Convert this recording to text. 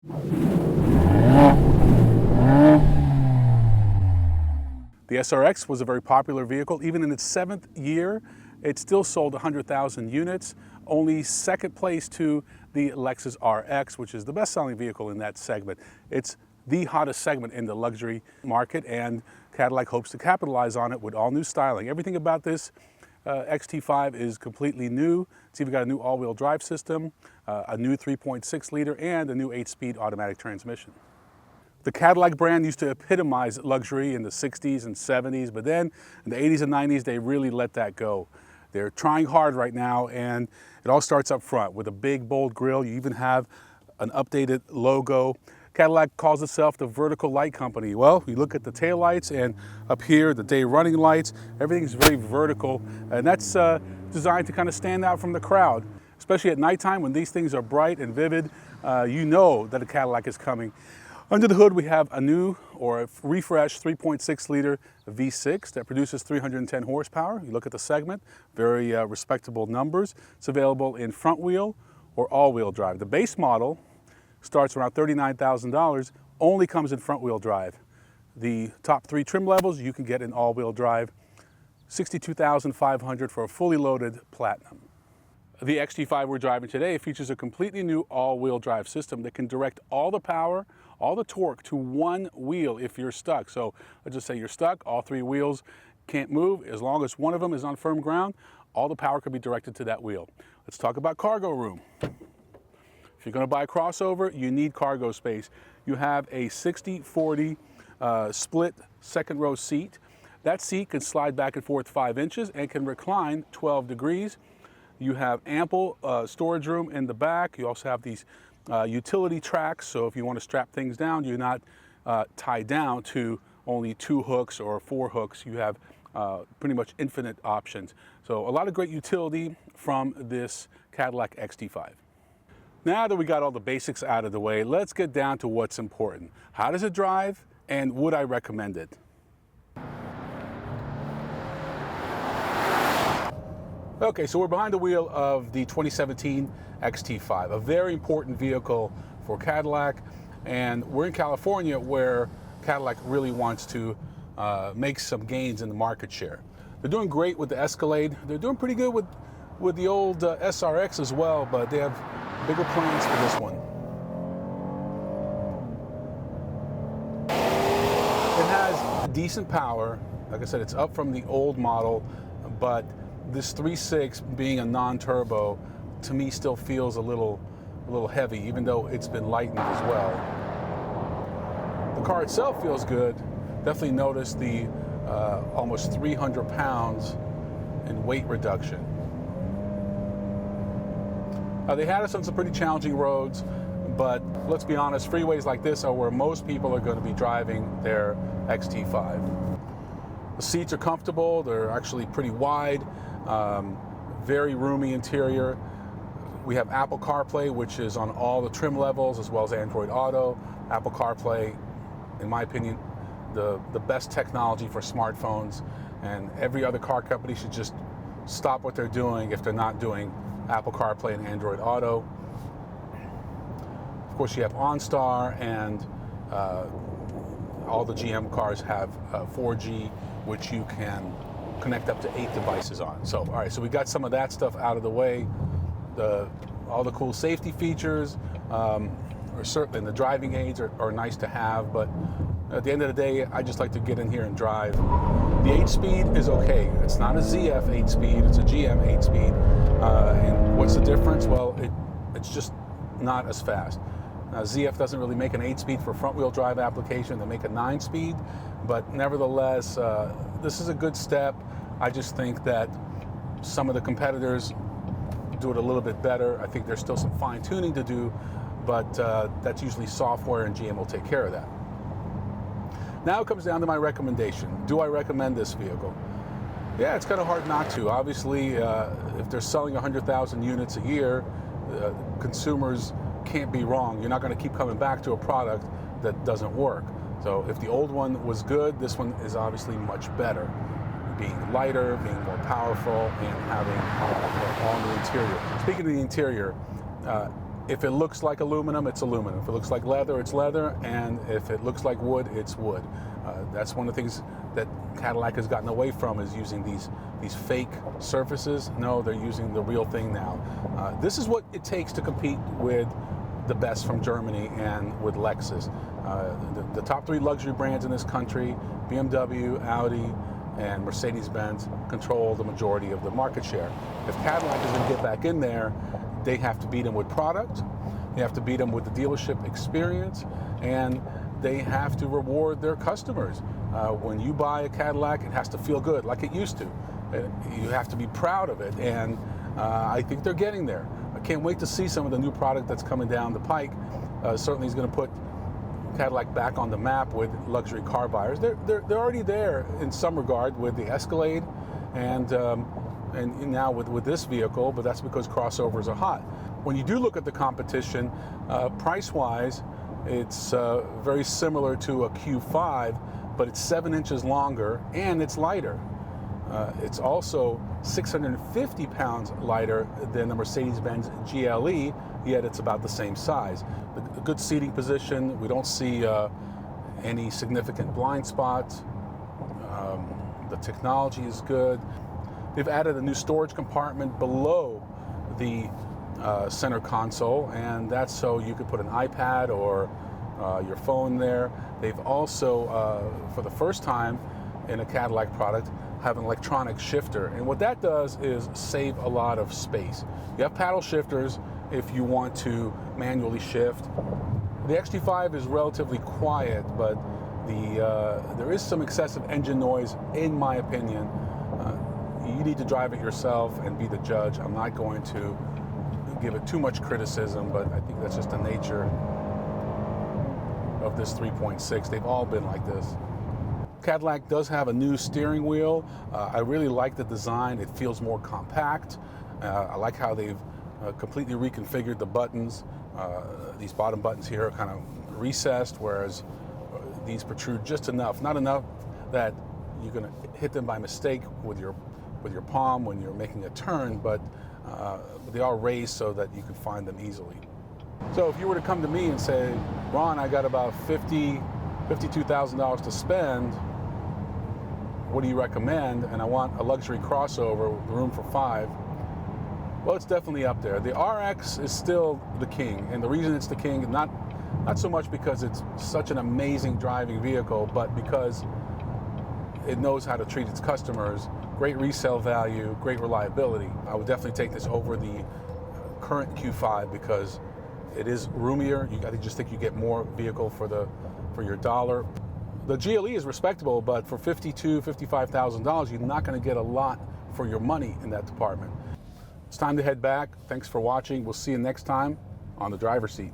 The SRX was a very popular vehicle. Even in its 7th year, it still sold 100,000 units, only second place to the Lexus RX, which is the best-selling vehicle in that segment. It's the hottest segment in the luxury market, and Cadillac hopes to capitalize on it with all new styling. Everything about this XT5 is completely new. See, we've got a new all-wheel drive system, a new 3.6 liter, and a new 8-speed automatic transmission. The Cadillac brand used to epitomize luxury in the 60s and 70s, but then in the 80s and 90s, they really let that go. They're trying hard right now, and it all starts up front with a big, bold grille. You even have an updated logo. Cadillac calls itself the vertical light company. Well, you look at the taillights and up here, the day running lights, everything's very vertical, and that's designed to kind of stand out from the crowd. Especially at nighttime when these things are bright and vivid, you know that a Cadillac is coming. Under the hood, we have a new or a refreshed 3.6 liter V6 that produces 310 horsepower. You look at the segment, very respectable numbers. It's available in front wheel or all-wheel drive. The base model starts around $39,000, only comes in front wheel drive. The top 3 trim levels you can get in all-wheel drive, $62,500 for a fully loaded Platinum. The XT5 we're driving today features a completely new all-wheel drive system that can direct all the power, all the torque to one wheel if you're stuck. So let's just say you're stuck, all 3 wheels can't move. As long as one of them is on firm ground, all the power can be directed to that wheel. Let's talk about cargo room. If you're going to buy a crossover, you need cargo space. You have a 60-40 split second row seat. That seat can slide back and forth 5 inches and can recline 12 degrees. You have ample storage room in the back. You also have these utility tracks, so if you want to strap things down, you're not tied down to only 2 hooks or 4 hooks. You have pretty much infinite options. So a lot of great utility from this Cadillac XT5. Now that we got all the basics out of the way, let's get down to what's important. How does it drive, and would I recommend it? Okay, so we're behind the wheel of the 2017 XT5, a very important vehicle for Cadillac, and we're in California where Cadillac really wants to make some gains in the market share. They're doing great with the Escalade. They're doing pretty good with the old SRX as well, but they have bigger plans for this one. It has decent power. Like I said, it's up from the old model, but this 3.6 being a non-turbo, to me still feels a little heavy, even though it's been lightened as well. The car itself feels good. Definitely notice the almost 300 pounds in weight reduction. They had us on some pretty challenging roads, but let's be honest, freeways like this are where most people are going to be driving their XT5. The seats are comfortable. They're actually pretty wide. Very roomy interior. We have Apple CarPlay, which is on all the trim levels, as well as Android Auto. Apple CarPlay, in my opinion, the best technology for smartphones, and every other car company should just stop what they're doing if they're not doing Apple CarPlay and Android Auto. Of course, you have OnStar, and all the GM cars have 4G, which you can connect up to 8 devices on. So, all right, so we got some of that stuff out of the way. All the cool safety features, or certainly the driving aids are nice to have, but at the end of the day, I just like to get in here and drive. The 8-speed is okay. It's not a ZF 8-speed, it's a GM 8-speed. And what's the difference? Well, it's just not as fast. Now, ZF doesn't really make an 8-speed for front-wheel drive application. They make a 9-speed, but nevertheless, this is a good step. I just think that some of the competitors do it a little bit better. I think there's still some fine-tuning to do, but that's usually software, and GM will take care of that. Now it comes down to my recommendation. Do I recommend this vehicle? Yeah, it's kind of hard not to. Obviously, if they're selling 100,000 units a year, consumers can't be wrong. You're not going to keep coming back to a product that doesn't work. So if the old one was good, this one is obviously much better. Being lighter, being more powerful, and having all new interior. Speaking of the interior, If it looks like aluminum, it's aluminum. If it looks like leather, it's leather. And if it looks like wood, it's wood. That's one of the things that Cadillac has gotten away from, is using these fake surfaces. No, they're using the real thing now. This is what it takes to compete with the best from Germany and with Lexus. The top 3 luxury brands in this country, BMW, Audi, and Mercedes-Benz, control the majority of the market share. If Cadillac is going to get back in there, they have to beat them with product, they have to beat them with the dealership experience, and they have to reward their customers. When you buy a Cadillac, it has to feel good, like it used to. You have to be proud of it, and I think they're getting there. I can't wait to see some of the new product that's coming down the pike. Certainly is going to put Cadillac back on the map with luxury car buyers. They're already there in some regard with the Escalade and now with this vehicle, but that's because crossovers are hot. When you do look at the competition, price-wise, it's very similar to a Q5, but it's 7 inches longer and it's lighter. It's also 650 pounds lighter than the Mercedes-Benz GLE, yet it's about the same size. A good seating position. We don't see any significant blind spots. The technology is good. They've added a new storage compartment below the center console, and that's so you could put an iPad or your phone there. They've also, for the first time in a Cadillac product, have an electronic shifter, and what that does is save a lot of space. You have paddle shifters if you want to manually shift. The XT5 is relatively quiet, but there is some excessive engine noise, in my opinion. You need to drive it yourself and be the judge. I'm not going to give it too much criticism, but I think that's just the nature of this 3.6. They've all been like this. Cadillac does have a new steering wheel. I really like the design. It feels more compact. I like how they've completely reconfigured the buttons. These bottom buttons here are kind of recessed, whereas these protrude just enough. Not enough that you're going to hit them by mistake with your palm when you're making a turn, but they are raised so that you can find them easily. So if you were to come to me and say, Ron, I got about $52,000 to spend, what do you recommend? And I want a luxury crossover with room for 5. Well, it's definitely up there. The RX is still the king, and the reason it's the king, not so much because it's such an amazing driving vehicle, but because it knows how to treat its customers. Great resale value, great reliability. I would definitely take this over the current Q5 because it is roomier. I just think you get more vehicle for your dollar. The GLE is respectable, but for $52,000, $55,000, you're not going to get a lot for your money in that department. It's time to head back. Thanks for watching. We'll see you next time on The Driver's Seat.